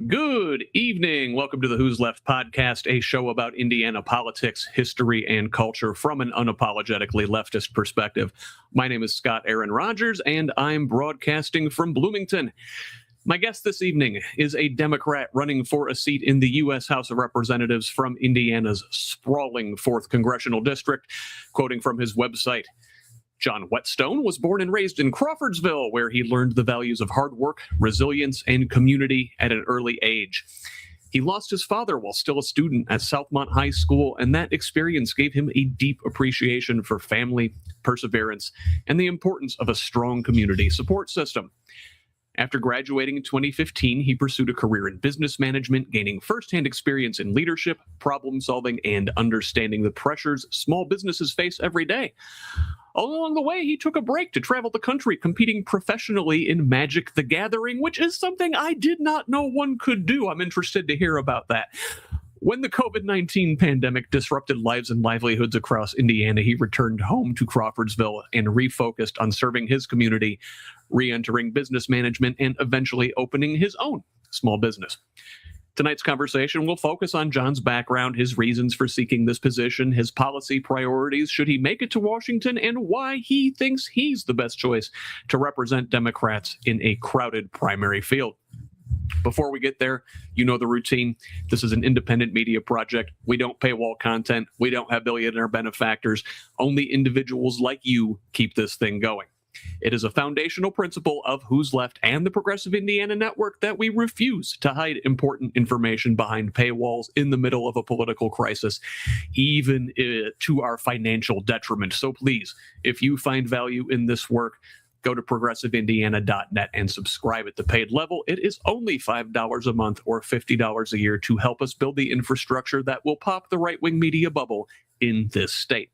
Good evening. Welcome to the Who's Left Podcast, a show about Indiana politics, history, and culture from an unapologetically leftist perspective. My name is Scott Aaron Rogers, and I'm broadcasting from Bloomington. My guest this evening is a Democrat running for a seat in the U.S. House of Representatives from Indiana's sprawling 4th Congressional District. Quoting from his website, John Whetstone was born and raised in Crawfordsville, where he learned the values of hard work, resilience, and community at an early age. He lost his father while still a student at Southmont High School, and that experience gave him a deep appreciation for family, perseverance, and the importance of a strong community support system. After graduating in 2015, he pursued a career in business management, gaining firsthand experience in leadership, problem solving, and understanding the pressures small businesses face every day. Along the way, he took a break to travel the country, competing professionally in Magic the Gathering, which is something I did not know one could do. I'm interested to hear about that. When the COVID-19 pandemic disrupted lives and livelihoods across Indiana, he returned home to Crawfordsville and refocused on serving his community, re-entering business management, and eventually opening his own small business. Tonight's conversation will focus on John's background, his reasons for seeking this position, his policy priorities should he make it to Washington, and why he thinks he's the best choice to represent Democrats in a crowded primary field. Before we get there, you know the routine. This is an independent media project. We don't paywall content. We don't have billionaire benefactors. Only individuals like you keep this thing going. It is a foundational principle of Who's Left and the Progressive Indiana Network that we refuse to hide important information behind paywalls in the middle of a political crisis, even to our financial detriment. So please, if you find value in this work, go to progressiveindiana.net and subscribe at the paid level. It is only $5 a month or $50 a year to help us build the infrastructure that will pop the right-wing media bubble in this state.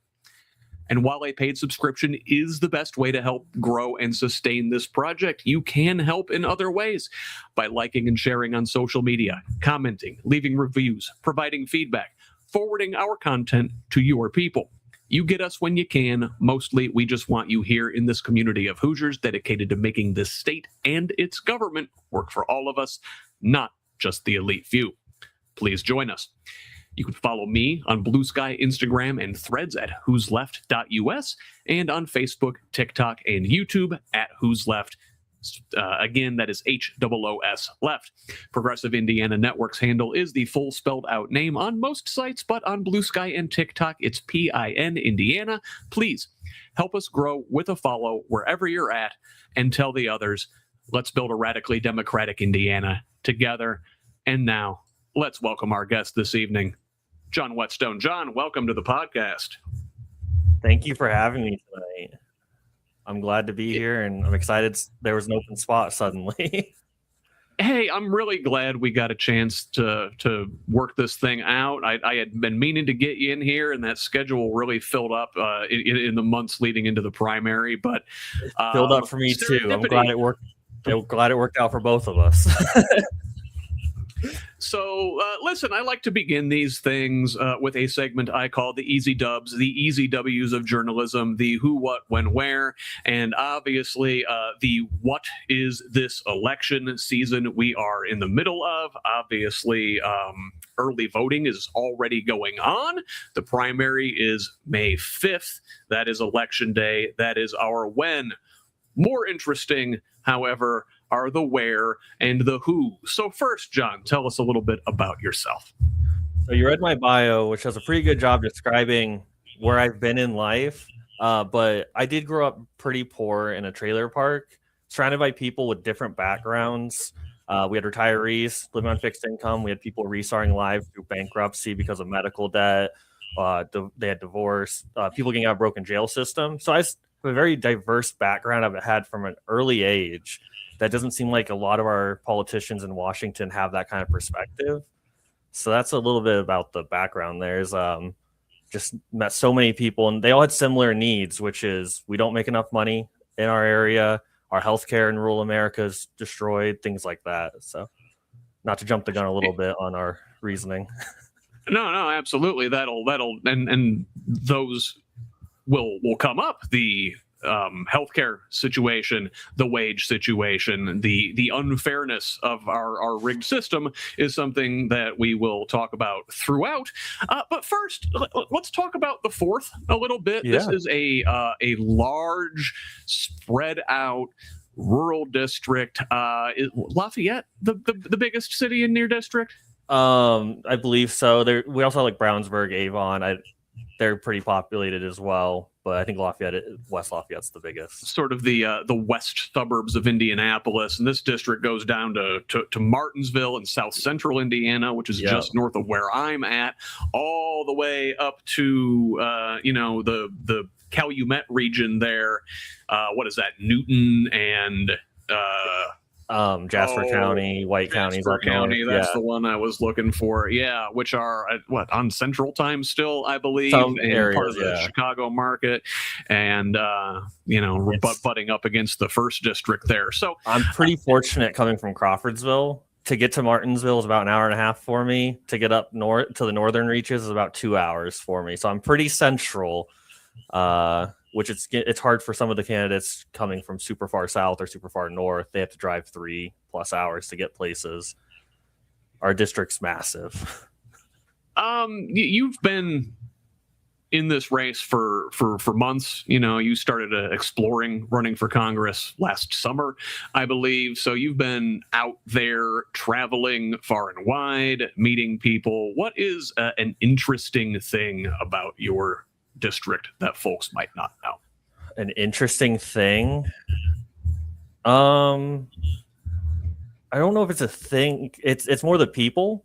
And while a paid subscription is the best way to help grow and sustain this project, you can help in other ways by liking and sharing on social media, commenting, leaving reviews, providing feedback, forwarding our content to your people. You get us when you can. Mostly, we just want you here in this community of Hoosiers dedicated to making this state and its government work for all of us, not just the elite few. Please join us. You can follow me on Blue Sky, Instagram, and Threads at whosleft.us, and on Facebook, TikTok, and YouTube at Who's Left. Again, that is HOOS Left. Progressive Indiana Network's handle is the full spelled out name on most sites, but on Blue Sky and TikTok, it's PIN Indiana. Please help us grow with a follow wherever you're at and tell the others. Let's build a radically democratic Indiana together. And now, let's welcome our guest this evening, John Whetstone. John, welcome to the podcast. Thank you for having me tonight. I'm glad to be here, and I'm excited there was an open spot suddenly. Hey, I'm really glad we got a chance to work this thing out. I had been meaning to get you in here, and that schedule really filled up in the months leading into the primary. But filled up for me too. I'm glad it worked. Glad it worked out for both of us. So, listen, I like to begin these things with a segment I call the Easy Dubs, the Easy W's of journalism, the who, what, when, where, and obviously the what is this election season we are in the middle of. Obviously, early voting is already going on. The primary is May 5th. That is election day. That is our when. More interesting, however, are the where and the who. So first, John, tell us a little bit about yourself. So you read my bio, which does a pretty good job describing where I've been in life. But I did grow up pretty poor in a trailer park, surrounded by people with different backgrounds. We had retirees living on fixed income. We had people restarting lives through bankruptcy because of medical debt. They had divorce. People getting out of broken jail system. So I have a very diverse background I've had from an early age. That doesn't seem like a lot of our politicians in Washington have that kind of perspective. So that's a little bit about the background. There's just met so many people, and they all had similar needs, which is we don't make enough money in our area. Our healthcare in rural America is destroyed, things like that. So not to jump the gun a little bit on our reasoning. No, absolutely. That'll and those will come up. The healthcare situation, the wage situation, the unfairness of our rigged system is something that we will talk about throughout. But first, let's talk about the 4th a little bit. Yeah. This is a large, spread out rural district. Is Lafayette the biggest city in your district? I believe so. We also have like Brownsburg, Avon. They're pretty populated as well, but I think West Lafayette's the biggest. Sort of the west suburbs of Indianapolis, and this district goes down to Martinsville in south central Indiana, which is just north of where I'm at, all the way up to the Calumet region there. What is that? Newton and Jasper County, White County. That's the one I was looking for. Yeah, which are on Central Time still, I believe, some and areas, part of the Chicago market, and butting up against the 1st district there. So I'm pretty fortunate coming from Crawfordsville. To get to Martinsville is about an hour and a half for me. To get up north to the northern reaches is about 2 hours for me. So I'm pretty central. Which it's hard for some of the candidates coming from super far south or super far north. They have to drive 3+ hours to get places. Our district's massive. You've been in this race for months. You started exploring running for Congress last summer, I believe. So you've been out there traveling far and wide, meeting people. What is an interesting thing about your district that folks might not know? An interesting thing. I don't know if it's a thing. It's more the people.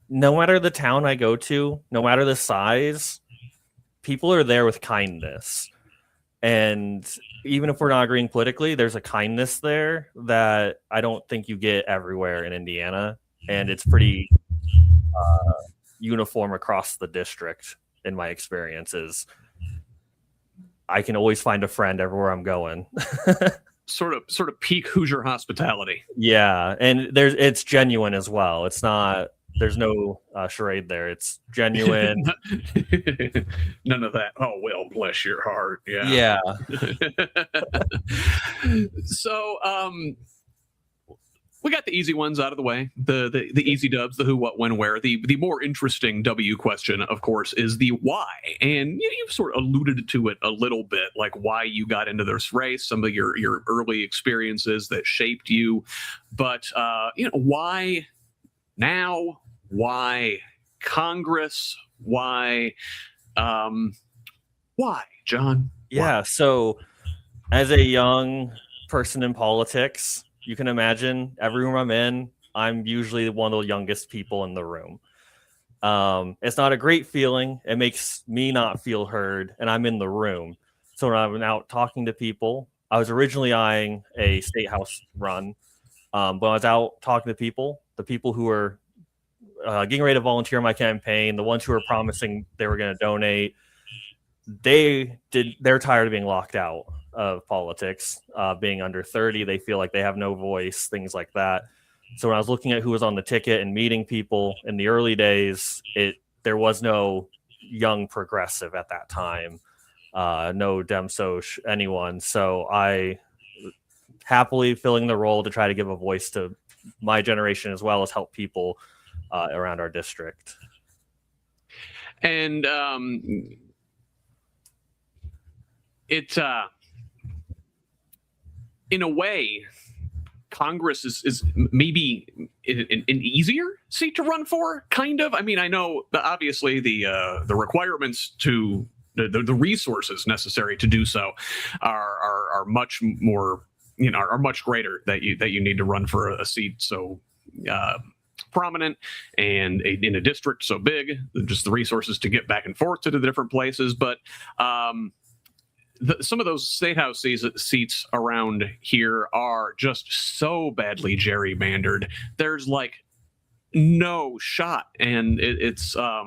No matter the town I go to, no matter the size, people are there with kindness. And even if we're not agreeing politically, there's a kindness there that I don't think you get everywhere in Indiana. And it's pretty uniform across the district. In my experiences, I can always find a friend everywhere I'm going. sort of peak Hoosier hospitality. Yeah, and it's genuine as well. It's not. There's no charade there. It's genuine. None of that. Oh well, bless your heart. Yeah. So, we got the easy ones out of the way, the easy dubs, the who, what, when, where. The more interesting W question, of course, is the why. And you've sort of alluded to it a little bit, like why you got into this race, some of your early experiences that shaped you. But, why now? Why Congress? Why, John? Yeah, so as a young person in politics, you can imagine every room I'm in, I'm usually one of the youngest people in the room. It's not a great feeling. It makes me not feel heard, and I'm in the room. So when I'm out talking to people, I was originally eyeing a state house run, but I was out talking to people, the people who were getting ready to volunteer in my campaign, the ones who were promising they were going to donate. They're tired of being locked out of politics, being under 30. They feel like they have no voice, things like that. So when I was looking at who was on the ticket and meeting people in the early days, there was no young progressive at that time, no Dem Soc, anyone. So I happily filling the role to try to give a voice to my generation as well as help people around our district. And it's in a way, Congress is maybe an easier seat to run for, kind of. I mean, I know obviously the requirements to the resources necessary to do so are much more, are much greater that you need to run for a seat so prominent and in a district so big, just the resources to get back and forth to the different places. But some of those state house seats around here are just so badly gerrymandered. There's like no shot, and it's got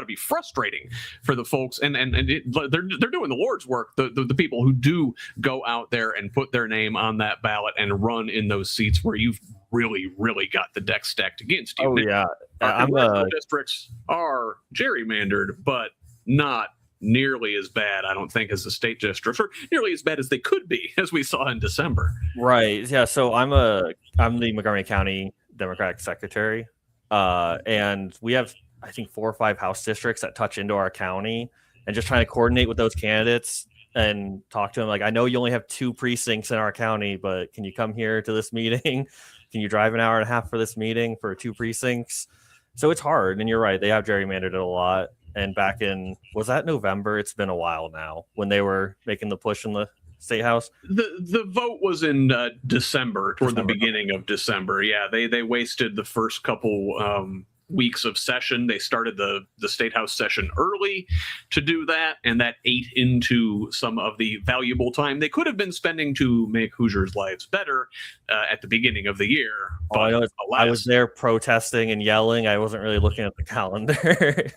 to be frustrating for the folks, and they're doing the Lord's work. The people who do go out there and put their name on that ballot and run in those seats where you've really got the deck stacked against you. Oh yeah, Our districts are gerrymandered, but not nearly as bad, I don't think, as the state districts, or nearly as bad as they could be, as we saw in December. Right. Yeah. So I'm the Montgomery County Democratic Secretary, and we have, I think, 4 or 5 House districts that touch into our county, and just trying to coordinate with those candidates and talk to them. Like, I know you only have 2 precincts in our county, but can you come here to this meeting? Can you drive an hour and a half for this meeting for 2 precincts? So it's hard. And you're right. They have gerrymandered it a lot. And back in, was that November? It's been a while now when they were making the push in the state house. The vote was in December, toward the beginning of December. Yeah, they wasted the first couple weeks of session. They started the state house session early to do that, and that ate into some of the valuable time they could have been spending to make Hoosiers' lives better at the beginning of the year. But I was there protesting and yelling. I wasn't really looking at the calendar.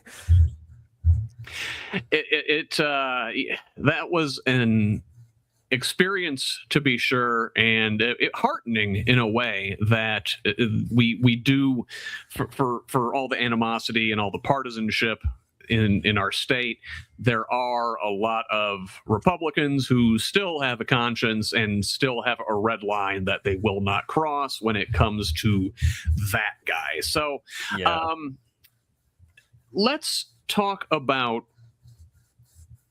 That was an experience, to be sure, and heartening in a way that we do, for all the animosity and all the partisanship in our state, there are a lot of Republicans who still have a conscience and still have a red line that they will not cross when it comes to that guy. So yeah. Let's talk about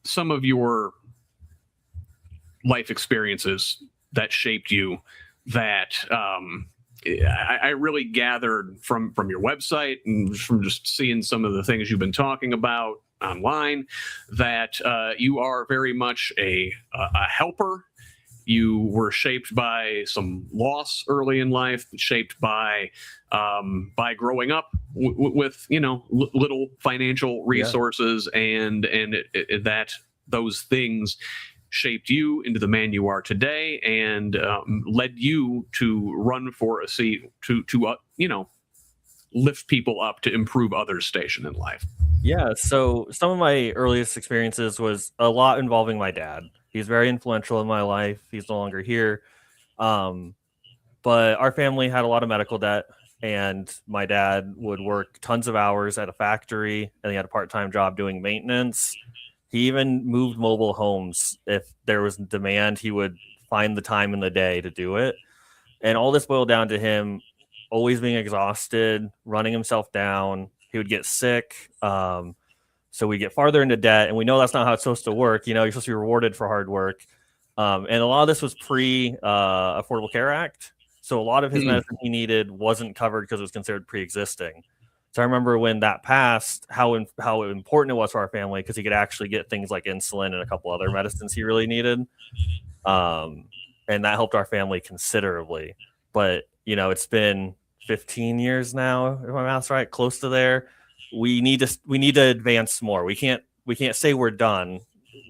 some of your life experiences that shaped you, that I really gathered from your website and from just seeing some of the things you've been talking about online, that you are very much a helper. You were shaped by some loss early in life, shaped by growing up with little financial resources, and that those things shaped you into the man you are today, and led you to run for a seat to lift people up, to improve others' station in life. Yeah, so some of my earliest experiences was a lot involving my dad. He's very influential in my life. He's no longer here. But our family had a lot of medical debt, and my dad would work tons of hours at a factory, and he had a part-time job doing maintenance. He even moved mobile homes. If there was demand, he would find the time in the day to do it. And all this boiled down to him always being exhausted, running himself down. He would get sick. So we get farther into debt, and we know that's not how it's supposed to work. You're supposed to be rewarded for hard work. And a lot of this was pre-Affordable Care Act. So a lot of his medicine he needed wasn't covered because it was considered pre-existing. So I remember when that passed, how important it was for our family, because he could actually get things like insulin and a couple other medicines he really needed. And that helped our family considerably. But, it's been 15 years now, if my math's right, close to there. We need to advance more. We can't say we're done.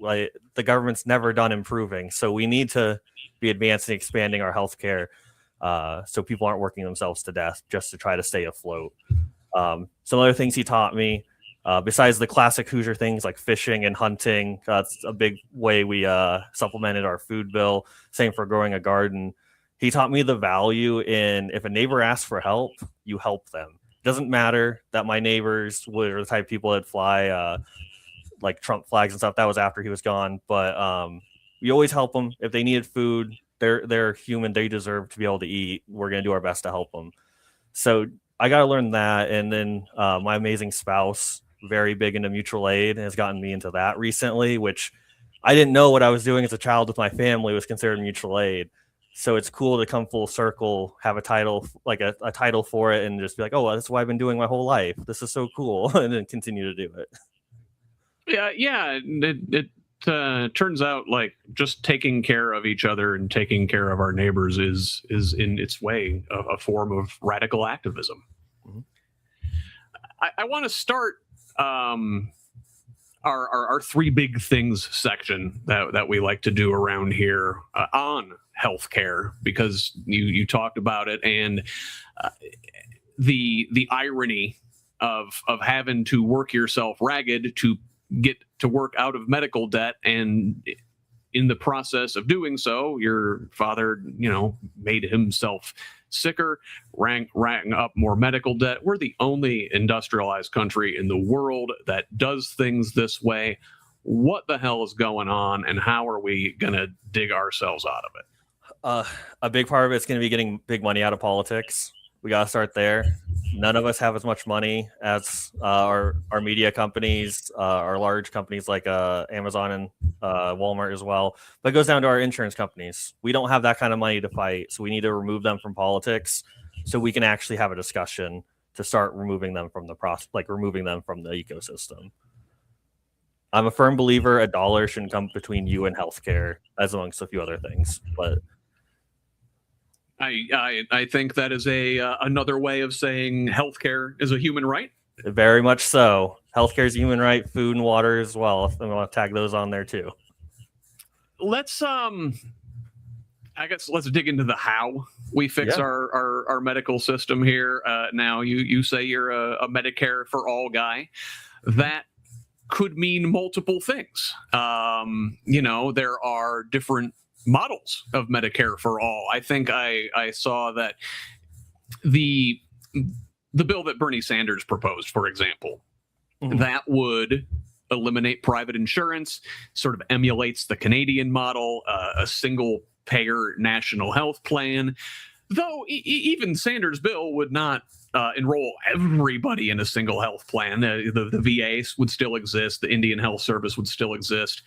Like, the government's never done improving. So we need to be advancing, expanding our healthcare, so people aren't working themselves to death just to try to stay afloat. Some other things he taught me, besides the classic Hoosier things like fishing and hunting, that's a big way we supplemented our food bill. Same for growing a garden. He taught me the value in, if a neighbor asks for help, you help them. It doesn't matter that my neighbors were the type of people that fly like Trump flags and stuff. That was after he was gone. But we always help them. If they needed food, they're human. They deserve to be able to eat. We're going to do our best to help them. So I got to learn that. And then my amazing spouse, very big into mutual aid, has gotten me into that recently, which I didn't know what I was doing as a child with my family was considered mutual aid. So it's cool to come full circle, have a title, like a title for it, and just be like, oh, well, that's what I've been doing my whole life. This is so cool. And then continue to do it. Yeah. It turns out like just taking care of each other and taking care of our neighbors is in its way a form of radical activism. Mm-hmm. I want to start our 3 big things section that we like to do around here on healthcare, because you talked about it, and the irony of having to work yourself ragged to get to work out of medical debt, and in the process of doing so, your father, made himself sicker, rang up more medical debt. We're the only industrialized country in the world that does things this way. what the hell is going on and how are we going to dig ourselves out of it? A big part of it's going to be getting big money out of politics. We got to start there. None of us have as much money as our media companies, our large companies like Amazon and Walmart as well. But it goes down to our insurance companies. We don't have that kind of money to fight, so we need to remove them from politics so we can actually have a discussion to start removing them from removing them from the ecosystem. I'm a firm believer a dollar shouldn't come between you and healthcare, as amongst a few other things. But I think that is another way of saying healthcare is a human right. Very much so. Healthcare is a human right, food and water as well. If I want to tag those on there too. Let's let's dig into the how we fix our medical system here. Now you say you're a Medicare for all guy. That could mean multiple things. There are different models of Medicare for all. I think I saw that the bill that Bernie Sanders proposed, for example, that would eliminate private insurance, sort of emulates the Canadian model, a single payer national health plan. Though even Sanders' bill would not enroll everybody in a single health plan. The VA would still exist. The Indian Health Service would still exist.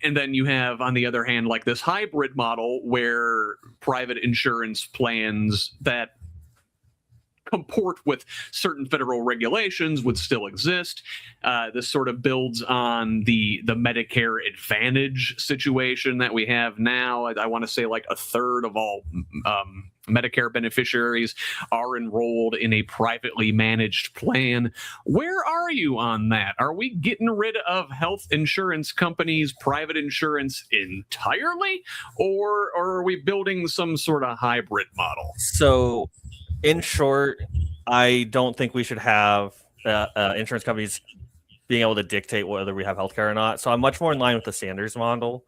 And then you have, on the other hand, like this hybrid model where private insurance plans that comport with certain federal regulations would still exist. This sort of builds on the Medicare Advantage situation that we have now. I want to say like a third of all Medicare beneficiaries are enrolled in a privately managed plan. Where are you on that? Are we getting rid of health insurance companies, private insurance entirely, or are we building some sort of hybrid model? So, in short, I don't think we should have insurance companies being able to dictate whether we have healthcare or not. So I'm much more in line with the Sanders model.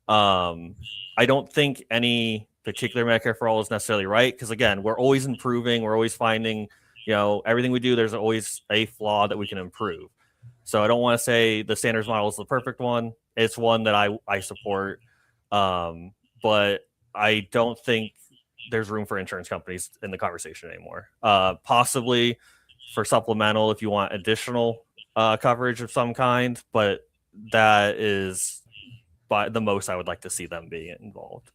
I don't think any particular Medicare for all is necessarily right, because again, we're always improving, we're always finding, everything we do, there's always a flaw that we can improve. So I don't want to say the Sanders model is the perfect one. It's one that I support, but I don't think there's room for insurance companies in the conversation anymore. Possibly for supplemental if you want additional coverage of some kind, but that is by the most I would like to see them be involved.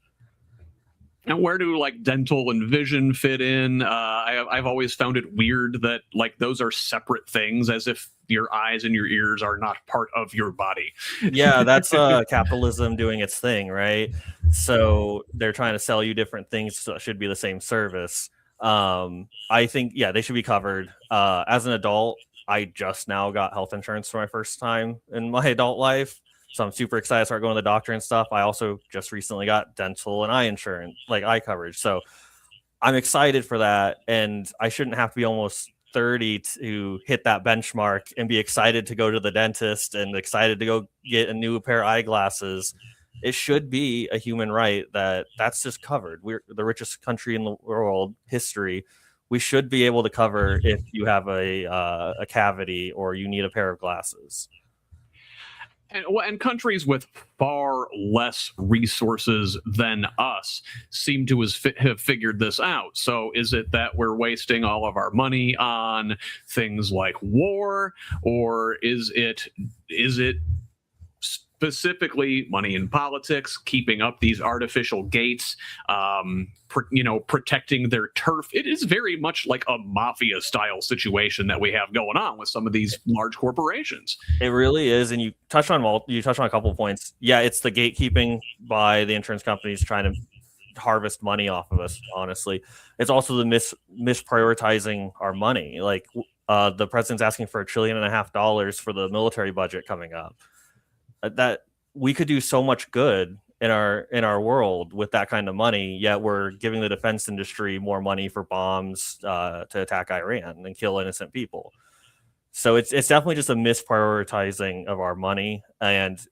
And where do like dental and vision fit in? I've always found it weird that like those are separate things, as if your eyes and your ears are not part of your body. Yeah, that's capitalism doing its thing, right? So they're trying to sell you different things, so it should be the same service. I think, they should be covered. As an adult, I just now got health insurance for my first time in my adult life. So I'm super excited to start going to the doctor and stuff. I also just recently got dental and eye insurance, like eye coverage. So I'm excited for that. And I shouldn't have to be almost 30 to hit that benchmark and be excited to go to the dentist and excited to go get a new pair of eyeglasses. It should be a human right that's just covered. We're the richest country in the world, history. We should be able to cover if you have a cavity or you need a pair of glasses. And countries with far less resources than us seem to have figured this out. So is it that we're wasting all of our money on things like war, or is it specifically money in politics, keeping up these artificial gates, protecting their turf? It is very much like a mafia style situation that we have going on with some of these large corporations. It really is. And you touched on a couple of points. Yeah, it's the gatekeeping by the insurance companies trying to harvest money off of us. Honestly, it's also the misprioritizing our money. Like the president's asking for $1.5 trillion for the military budget coming up. That we could do so much good in our world with that kind of money, yet we're giving the defense industry more money for bombs to attack Iran and kill innocent people. So it's definitely just a misprioritizing of our money, and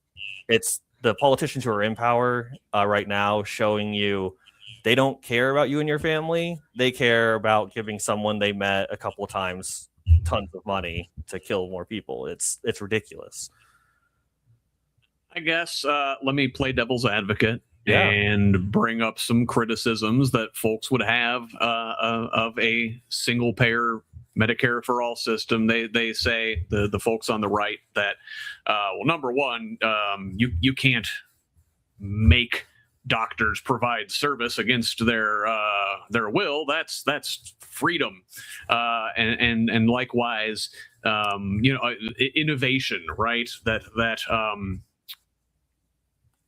it's the politicians who are in power right now showing you they don't care about you and your family. They care about giving someone they met a couple of times tons of money to kill more people. It's ridiculous. I guess let me play devil's advocate Yeah. and bring up some criticisms that folks would have of a single payer Medicare for all system. They say, the folks on the right, that well, number one, you can't make doctors provide service against their will. That's freedom, and likewise, innovation, right? That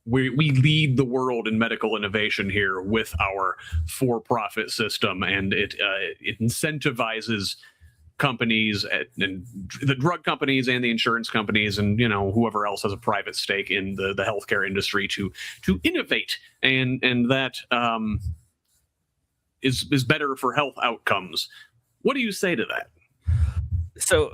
we lead the world in medical innovation here with our for-profit system, and it incentivizes companies and the drug companies and the insurance companies and whoever else has a private stake in the healthcare industry to innovate, and that is better for health outcomes. What do you say to that? So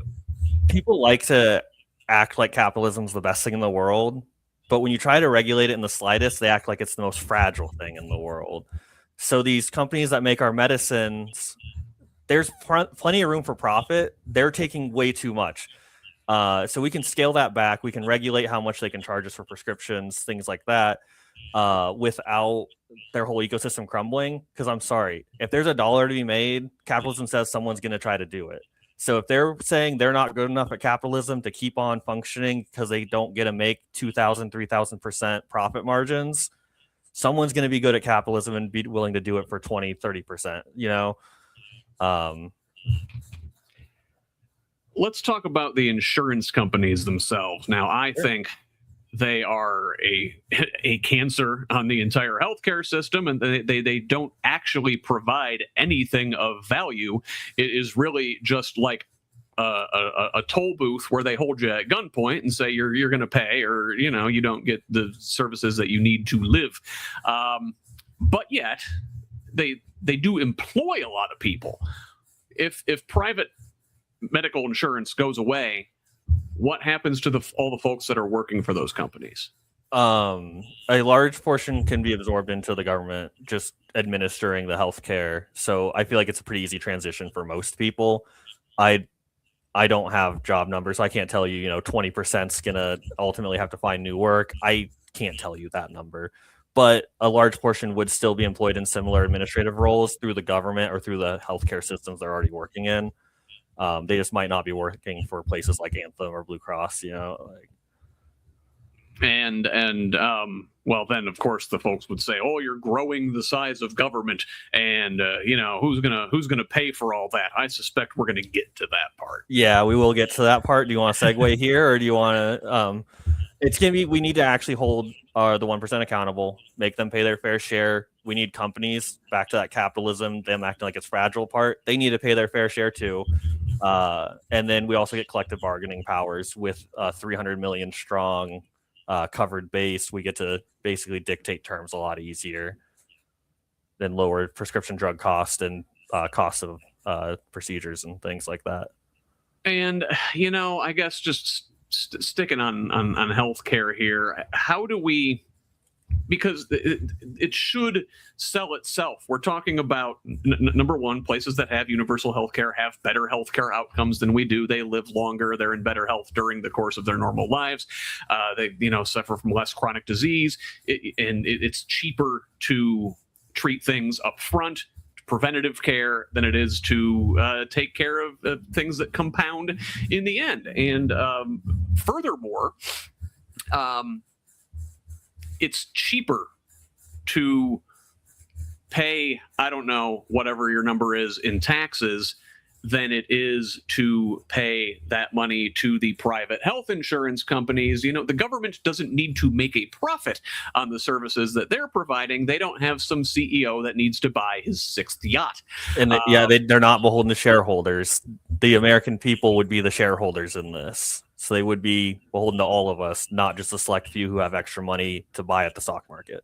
people like to act like capitalism's the best thing in the world, but when you try to regulate it in the slightest, they act like it's the most fragile thing in the world. So these companies that make our medicines, there's plenty of room for profit. They're taking way too much. So we can scale that back. We can regulate how much they can charge us for prescriptions, things like that, without their whole ecosystem crumbling. Because I'm sorry, if there's $1 to be made, capitalism says someone's going to try to do it. So if they're saying they're not good enough at capitalism to keep on functioning because they don't get to make 2,000, 3,000% profit margins, someone's going to be good at capitalism and be willing to do it for 20, 30%, Let's talk about the insurance companies themselves. Now, I think they are a cancer on the entire healthcare system, and they don't actually provide anything of value. It is really just like a toll booth where they hold you at gunpoint and say you're going to pay, or you don't get the services that you need to live. But yet they do employ a lot of people. If private medical insurance goes away, what happens to all the folks that are working for those companies? A large portion can be absorbed into the government just administering the healthcare. So I feel like it's a pretty easy transition for most people. I don't have job numbers. I can't tell you, 20% is going to ultimately have to find new work. I can't tell you that number. But a large portion would still be employed in similar administrative roles through the government or through the healthcare systems they're already working in. They just might not be working for places like Anthem or Blue Cross, And well, then of course the folks would say, "Oh, you're growing the size of government, and who's gonna pay for all that?" I suspect we're gonna get to that part. Yeah, we will get to that part. Do you want to segue here, or do you want to? It's gonna be. We need to actually hold the 1% accountable, make them pay their fair share. We need companies, back to that capitalism, them acting like it's fragile part. They need to pay their fair share too. And then we also get collective bargaining powers with 300 million strong covered base. We get to basically dictate terms a lot easier than lower prescription drug cost and cost of procedures and things like that. And I guess just sticking on healthcare here, how do we? Because it should sell itself. We're talking about number one, places that have universal healthcare have better healthcare outcomes than we do. They live longer. They're in better health during the course of their normal lives. They suffer from less chronic disease, and it's cheaper to treat things up front, preventative care, than it is to take care of things that compound in the end. And furthermore, it's cheaper to pay, I don't know, whatever your number is in taxes, than it is to pay that money to the private health insurance companies. The government doesn't need to make a profit on the services that they're providing. They don't have some CEO that needs to buy his 6th yacht. And they're not beholden to shareholders. The American people would be the shareholders in this. So they would be beholden to all of us, not just a select few who have extra money to buy at the stock market.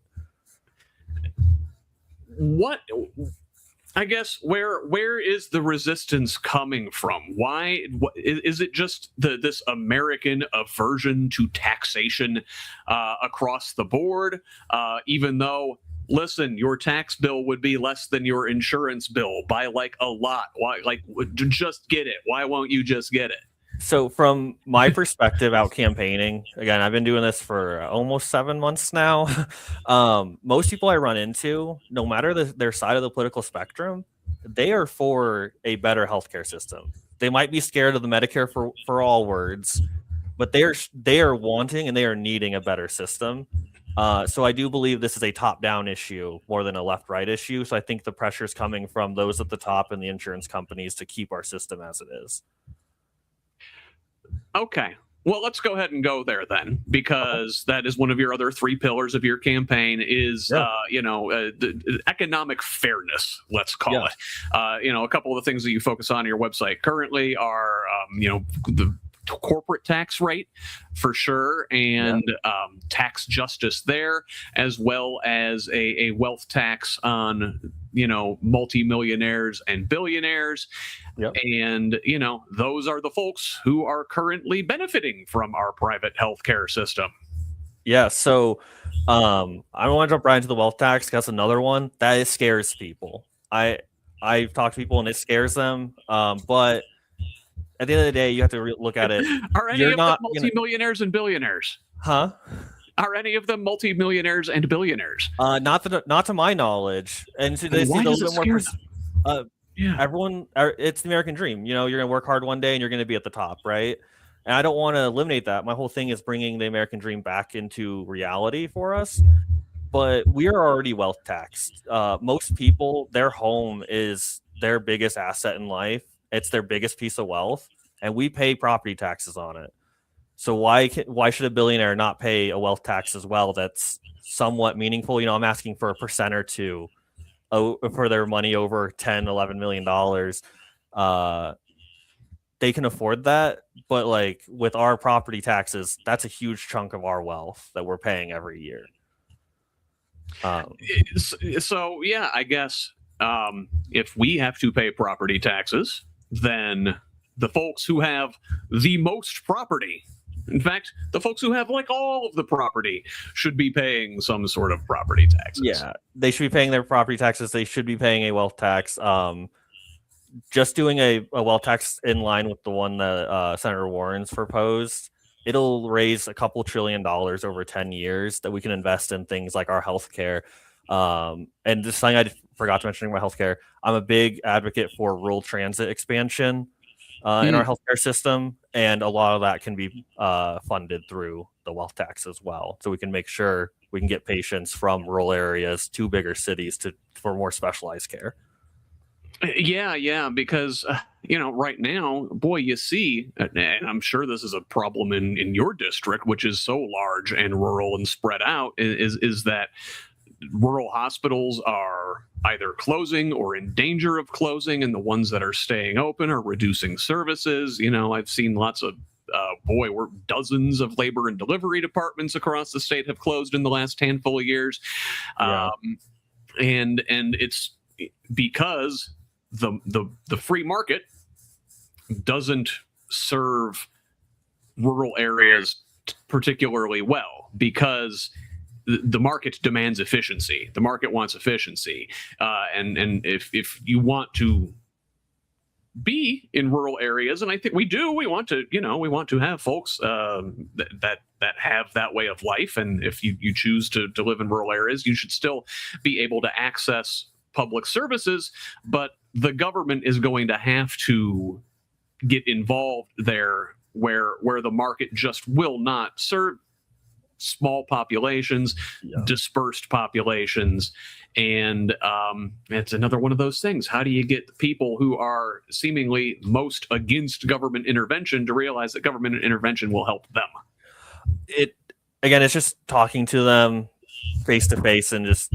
I guess where is the resistance coming from? Why is it just this American aversion to taxation across the board? Even though, listen, your tax bill would be less than your insurance bill by like a lot. Why? Like, just get it. Why won't you just get it? So from my perspective out campaigning, again, I've been doing this for almost 7 months now. Most people I run into, no matter their side of the political spectrum, they are for a better healthcare system. They might be scared of the Medicare for all words, but they are wanting and they are needing a better system. So I do believe this is a top-down issue more than a left-right issue. So I think the pressure is coming from those at the top and the insurance companies to keep our system as it is. Okay. Well, let's go ahead and go there then, because that is one of your other 3 pillars of your campaign is, the economic fairness, let's call it. A couple of the things that you focus on your website currently are, the corporate tax rate for sure, and tax justice there, as well as a wealth tax on multimillionaires and billionaires. And those are the folks who are currently benefiting from our private healthcare system. So I don't want to jump right into the wealth tax. That's another one that scares people. I've talked to people and it scares them, but at the end of the day, you have to look at it. Are any of them multimillionaires and billionaires? Huh? Are any of them multimillionaires and billionaires? Not to my knowledge. And so they see a little bit more. Everyone, it's the American dream. You're going to work hard one day and you're going to be at the top, right? And I don't want to eliminate that. My whole thing is bringing the American dream back into reality for us. But we are already wealth taxed. Most people, their home is their biggest asset in life. It's their biggest piece of wealth, and we pay property taxes on it. So why should a billionaire not pay a wealth tax as well? That's somewhat meaningful. I'm asking for 1% or 2% for their money over $10, $11 million. They can afford that, but like with our property taxes, that's a huge chunk of our wealth that we're paying every year. I guess if we have to pay property taxes, then the folks who have the most property, in fact, the folks who have like all of the property, should be paying some sort of property taxes. Yeah, they should be paying their property taxes. They should be paying a wealth tax. Just doing a wealth tax in line with the one that Senator Warren's proposed, it'll raise a couple $1 trillion over 10 years that we can invest in things like our healthcare. And this thing I forgot to mention about healthcare, I'm a big advocate for rural transit expansion in our healthcare system, and a lot of that can be funded through the wealth tax as well. So we can make sure we can get patients from rural areas to bigger cities for more specialized care. Yeah, because right now, boy, you see, and I'm sure this is a problem in your district, which is so large and rural and spread out, is that rural hospitals are either closing or in danger of closing, and the ones that are staying open are reducing services. I've seen lots of dozens of labor and delivery departments across the state have closed in the last handful of years. And it's because the free market doesn't serve rural areas particularly well, because the market demands efficiency. The market wants efficiency, and if you want to be in rural areas, and I think we do, we want to have folks that have that way of life, and if you choose to live in rural areas, you should still be able to access public services, but the government is going to have to get involved there where the market just will not serve small populations, dispersed populations. And it's another one of those things. How do you get the people who are seemingly most against government intervention to realize that government intervention will help them? It's just talking to them face to face and just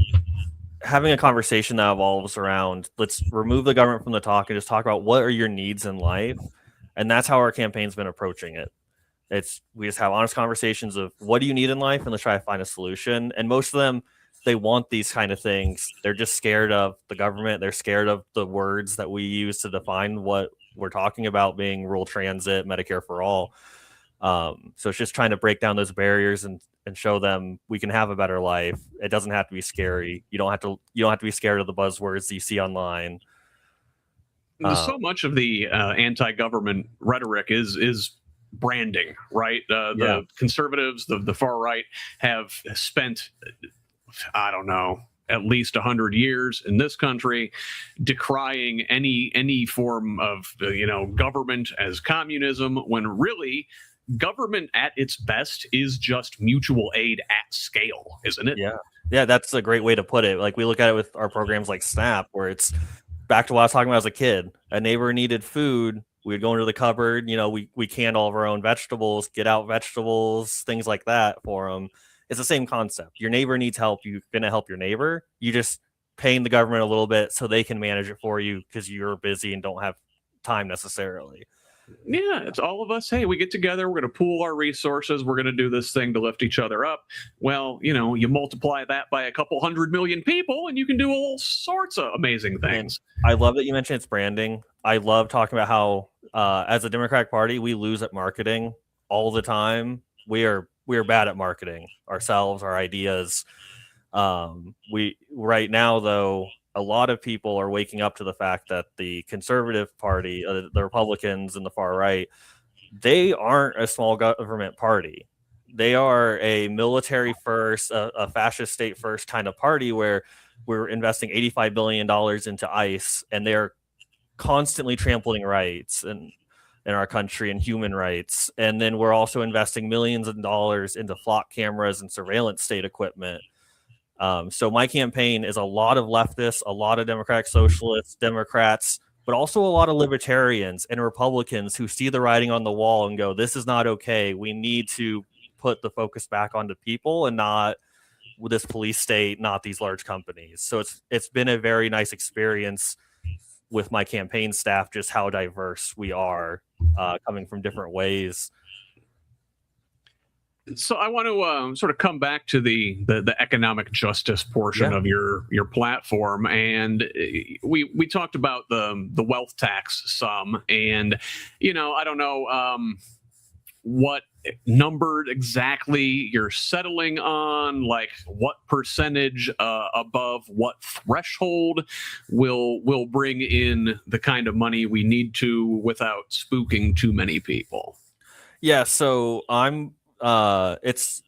having a conversation that evolves around, let's remove the government from the talk and just talk about what are your needs in life. And that's how our campaign's been approaching it. We just have honest conversations of what do you need in life, and let's try to find a solution. And most of them, they want these kind of things. They're just scared of the government. They're scared of the words that we use to define what we're talking about, being rural transit, Medicare for all. So it's just trying to break down those barriers and show them we can have a better life. It doesn't have to be scary. You don't have to be scared of the buzzwords that you see online. So much of the anti-government rhetoric is branding, right? The conservatives, the far right, have spent, I don't know, at least 100 years in this country decrying any form of government as communism, when really government at its best is just mutual aid at scale, isn't it? Yeah, that's a great way to put it. Like, we look at it with our programs like SNAP, where it's back to what I was talking about as a kid. A neighbor needed food. We would go into the cupboard, we canned all of our own vegetables, get out vegetables, things like that for them. It's the same concept. Your neighbor needs help. You're going to help your neighbor. You just paying the government a little bit so they can manage it for you because you're busy and don't have time necessarily. Yeah, it's all of us. Hey, we get together. We're going to pool our resources. We're going to do this thing to lift each other up. Well, you multiply that by a couple 100 million people, and you can do all sorts of amazing things. And I love that you mentioned it's branding. I love talking about how, as a Democratic Party, we lose at marketing all the time. We are bad at marketing ourselves, our ideas. We right now, though, a lot of people are waking up to the fact that the conservative party, the Republicans and the far right, they aren't a small government party. They are a military first, a fascist state first kind of party, where we're investing $85 billion into ICE, and they're constantly trampling rights in our country and human rights. And then we're also investing millions of dollars into flock cameras and surveillance state equipment. So my campaign is a lot of leftists, a lot of Democratic Socialists, Democrats, but also a lot of libertarians and Republicans who see the writing on the wall and go, this is not okay. We need to put the focus back onto people and not with this police state, not these large companies. So it's been a very nice experience with my campaign staff, just how diverse we are, coming from different ways. So I want to sort of come back to the economic justice portion of your platform, and we talked about the wealth tax some, and I don't know what number exactly you're settling on, like what percentage above what threshold will bring in the kind of money we need to without spooking too many people. Yeah, so I'm it's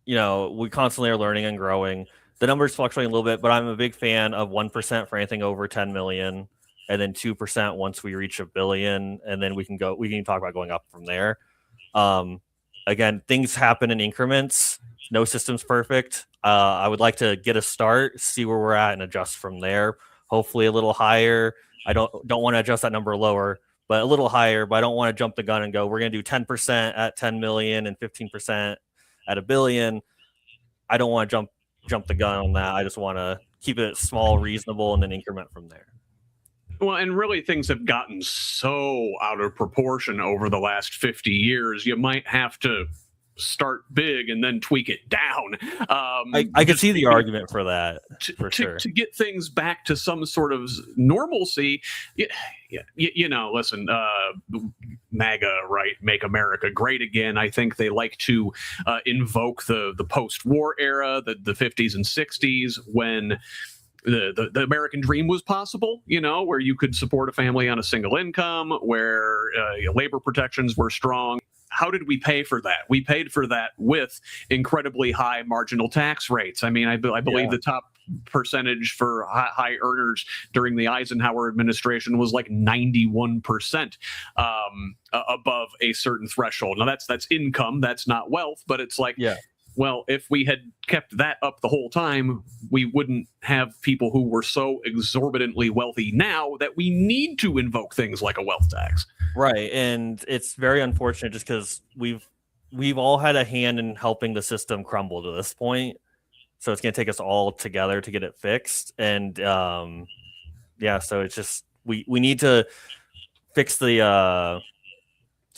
we constantly are learning and growing. The numbers fluctuate a little bit, but I'm a big fan of 1% for anything over 10 million, and then 2% once we reach $1 billion, and then we can talk about going up from there. Again, things happen in increments. No system's perfect. I would like to get a start, see where we're at, and adjust from there. Hopefully a little higher. I don't want to adjust that number lower, but a little higher. But I don't want to jump the gun and go, we're going to do 10% at 10 million and 15% at $1 billion. I don't want to jump the gun on that. I just want to keep it small, reasonable, and then increment from there. Well, and really things have gotten so out of proportion over the last 50 years. You might have to start big and then tweak it down. I could see the argument for that, for sure. To get things back to some sort of normalcy. Listen, MAGA, right? Make America Great Again. I think they like to invoke the post-war era, the 50s and 60s, when the American dream was possible, where you could support a family on a single income, where labor protections were strong. How did we pay for that? We paid for that with incredibly high marginal tax rates. I mean, I believe the top percentage for high earners during the Eisenhower administration was like 91% above a certain threshold. Now that's income, that's not wealth, but it's like, well, if we had kept that up the whole time, we wouldn't have people who were so exorbitantly wealthy now that we need to invoke things like a wealth tax. Right. And it's very unfortunate just because we've all had a hand in helping the system crumble to this point. So it's going to take us all together to get it fixed. And so it's just we need to fix the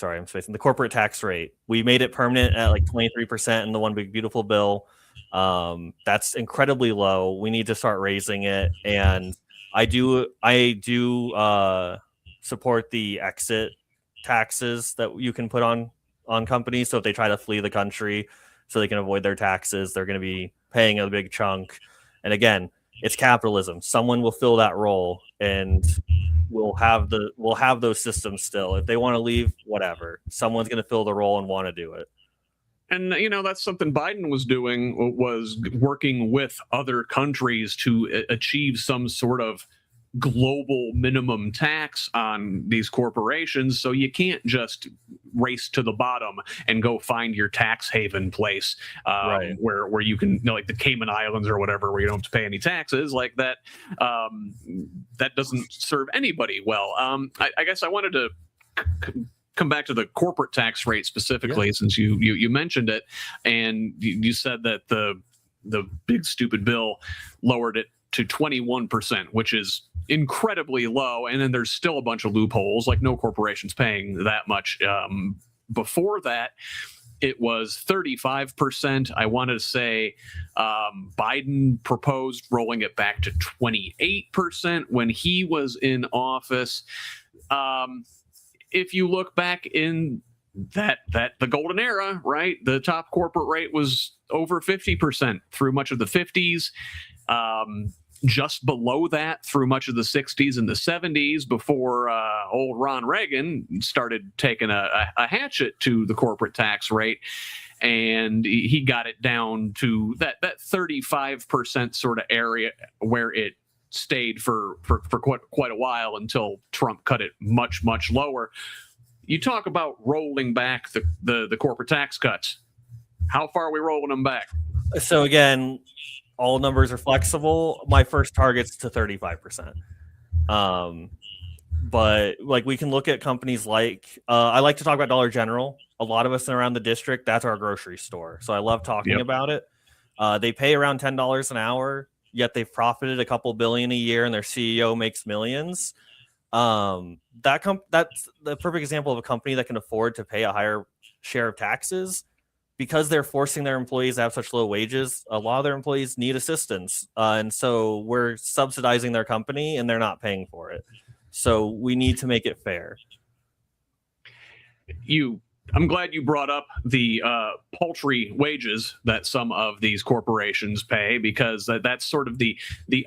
the corporate tax rate. We made it permanent at like 23% in the One Big Beautiful Bill. That's incredibly low. We need to start raising it. And I do support the exit taxes that you can put on on companies. So if they try to flee the country so they can avoid their taxes, they're going to be paying a big chunk. And again, it's capitalism. Someone will fill that role, and we'll have those systems still. If they want to leave, whatever. Someone's going to fill the role and want to do it. And, that's something Biden was doing, was working with other countries to achieve some sort of global minimum tax on these corporations. So you can't just race to the bottom and go find your tax haven place, Right. where you can, like the Cayman Islands or whatever, where you don't have to pay any taxes like that. That doesn't serve anybody well. I guess I wanted to come back to the corporate tax rate specifically, since you mentioned it, and you said that the big stupid bill lowered it to 21%, which is incredibly low. And then there's still a bunch of loopholes, like no corporation's paying that much. Before that, it was 35%. I want to say Biden proposed rolling it back to 28% when he was in office. If you look back in that the golden era, right, the top corporate rate was over 50% through much of the 50s. Just below that through much of the 60s and the 70s, before old Ron Reagan started taking a hatchet to the corporate tax rate, and he got it down to that 35% sort of area, where it stayed for quite a while until Trump cut it much lower. You talk about rolling back the corporate tax cuts. How far are we rolling them back? So again, all numbers are flexible. My first target's to 35%. But like, we can look at companies like, I like to talk about Dollar General. A lot of us around the district, that's our grocery store. So I love talking about it. They pay around $10 an hour, yet they've profited a couple billion a year, and their CEO makes millions. That's the perfect example of a company that can afford to pay a higher share of taxes. Because they're forcing their employees to have such low wages, a lot of their employees need assistance. And so we're subsidizing their company, and they're not paying for it. So we need to make it fair. I'm glad you brought up the paltry wages that some of these corporations pay, because that's sort of the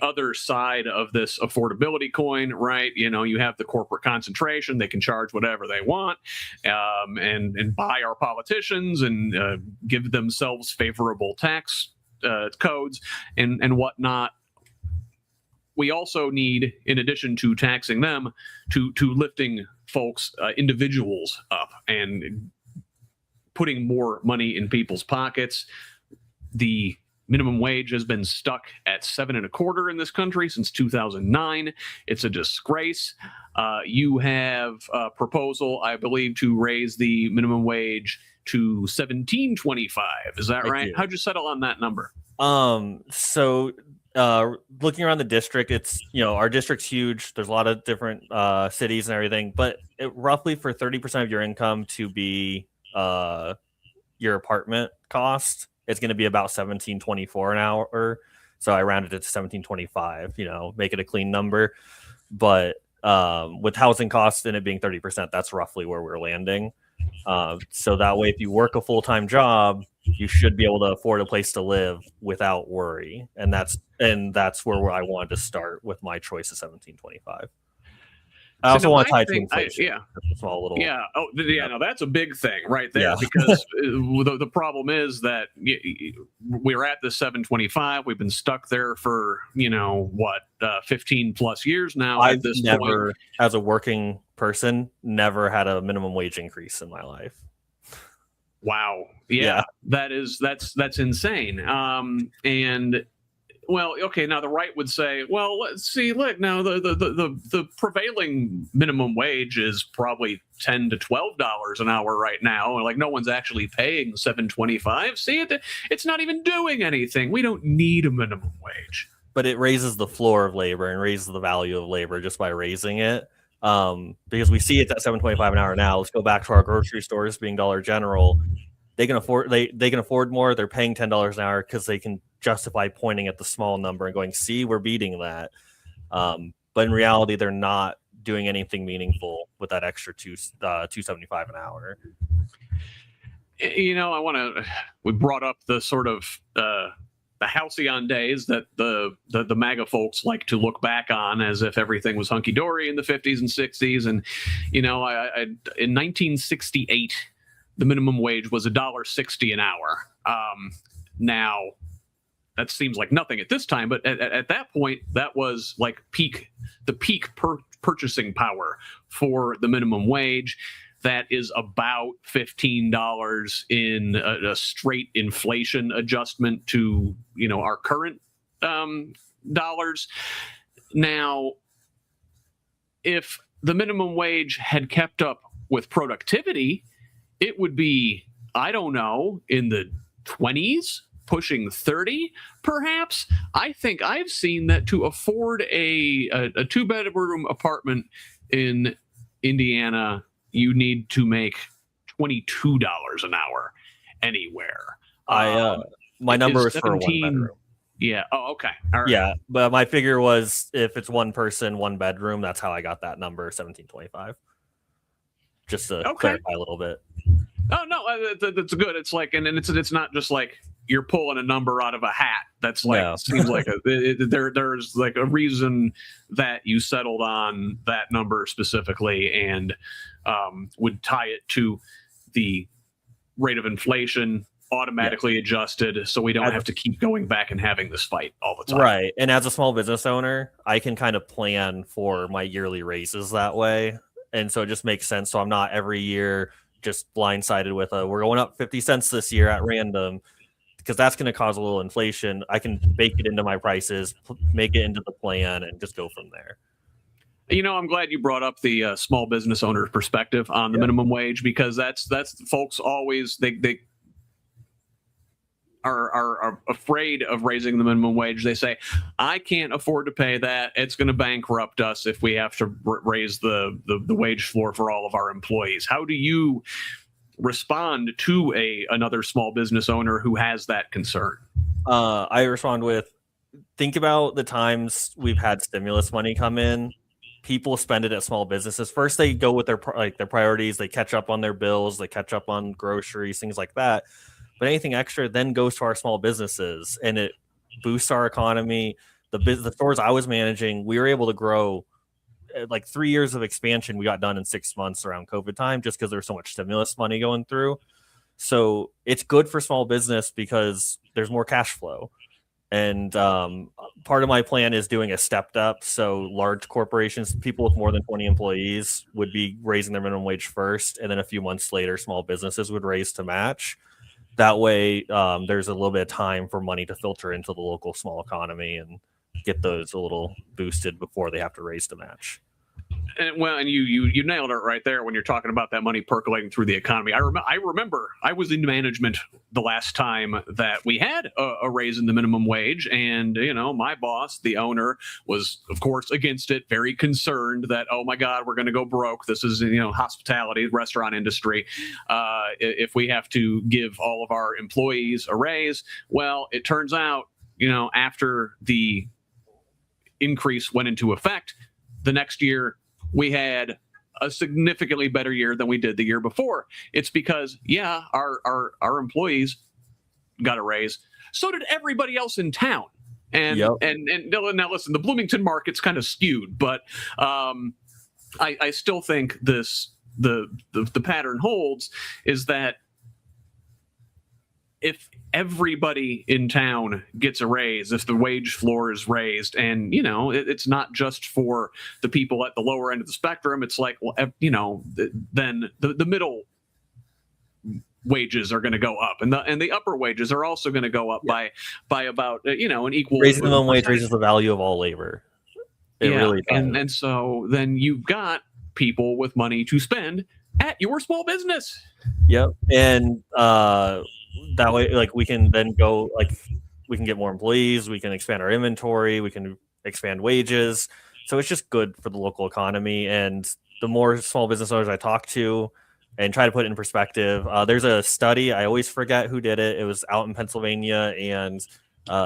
other side of this affordability coin, right? You have the corporate concentration; they can charge whatever they want, and buy our politicians and give themselves favorable tax codes and whatnot. We also need, in addition to taxing them, to lifting folks, individuals up and putting more money in people's pockets. The minimum wage has been stuck at $7.25 in this country since 2009. It's a disgrace. You have a proposal, I believe, to raise the minimum wage to $17.25. Is that right? How'd you settle on that number? So looking around the district, it's, our district's huge. There's a lot of different cities and everything, but roughly for 30% of your income to be your apartment cost, it's going to be about $17.24 an hour. So I rounded it to $17.25, make it a clean number. But with housing costs and it being 30%, that's roughly where we're landing. So that way, if you work a full-time job, you should be able to afford a place to live without worry. And that's where I wanted to start with my choice of $17.25. I also want to tie it to inflation. A small little. Yeah. Oh, yeah. No, that's a big thing right there, because the problem is that we're at the $7.25. We've been stuck there for 15 plus years now. I've never, as a working person, never had a minimum wage increase in my life. Wow. Yeah. That's insane. And. Well, okay. Now the right would say, well, let's see. Look, now the prevailing minimum wage is probably $10 to $12 an hour right now. Like, no one's actually paying $7.25. See, it's not even doing anything. We don't need a minimum wage. But it raises the floor of labor and raises the value of labor just by raising it. Because we see it's at $7.25 an hour now. Let's go back to our grocery stores being Dollar General. They can afford more. They're paying $10 an hour because they can justify pointing at the small number and going, see, we're beating that. But in reality, they're not doing anything meaningful with that extra $2.75 an hour. We brought up the sort of the halcyon days that the MAGA folks like to look back on as if everything was hunky dory in the 50s and 60s. And, in 1968, the minimum wage was $1.60 an hour. Now, that seems like nothing at this time, but at that point, that was like the peak purchasing power for the minimum wage. That is about $15 in a straight inflation adjustment to, our current dollars. Now, if the minimum wage had kept up with productivity, it would be, I don't know, in the 20s, pushing 30, perhaps. I think I've seen that to afford a 2-bedroom apartment in Indiana, you need to make $22 an hour anywhere. My number is for a 1-bedroom. Yeah. Oh, okay. All right. Yeah, but my figure was if it's one person, 1 bedroom. That's how I got that number, 1725. Just to clarify a little bit. Oh no, that's good. It's like, and it's not just like you're pulling a number out of a hat. That's like seems like there's like a reason that you settled on that number specifically, and would tie it to the rate of inflation automatically adjusted, so we don't have to keep going back and having this fight all the time. Right. And as a small business owner, I can kind of plan for my yearly raises that way, and so it just makes sense. So I'm not every year just blindsided with we're going up 50 cents this year at random, because that's going to cause a little inflation. I can bake it into my prices, make it into the plan, and just go from there. I'm glad you brought up the small business owner perspective on the minimum wage, because that's folks always they are afraid of raising the minimum wage. They say, I can't afford to pay that. It's going to bankrupt us if we have to raise the wage floor for all of our employees. How do you respond to another small business owner who has that concern? I respond with, think about the times we've had stimulus money come in. People spend it at small businesses. First, they go with their priorities. They catch up on their bills. They catch up on groceries, things like that. But anything extra then goes to our small businesses, and it boosts our economy. The stores I was managing, we were able to grow like 3 years of expansion. We got done in 6 months around COVID time, just because there was so much stimulus money going through. So it's good for small business because there's more cash flow. And part of my plan is doing a stepped up. So large corporations, people with more than 20 employees, would be raising their minimum wage first. And then a few months later, small businesses would raise to match. That way, there's a little bit of time for money to filter into the local small economy and get those a little boosted before they have to raise to match. And you nailed it right there when you're talking about that money percolating through the economy. I remember I was in management the last time that we had a raise in the minimum wage, and my boss, the owner, was of course against it, very concerned that, oh my God, we're going to go broke. This is hospitality, restaurant industry. If we have to give all of our employees a raise, well, it turns out after the increase went into effect, the next year we had a significantly better year than we did the year before. It's because, our employees got a raise. So did everybody else in town. And now listen, the Bloomington market's kind of skewed, but I still think the pattern holds, is that if everybody in town gets a raise, if the wage floor is raised, and it's not just for the people at the lower end of the spectrum, it's like, then the middle wages are going to go up, and the upper wages are also going to go up by about an equal. Raising the minimum wage raises the value of all labor. It really does. And so then you've got people with money to spend at your small business. Yep. And that way, we can then go, we can get more employees, we can expand our inventory, we can expand wages. So it's just good for the local economy. And the more small business owners I talk to and try to put it in perspective, there's a study, I always forget who did it. It was out in Pennsylvania and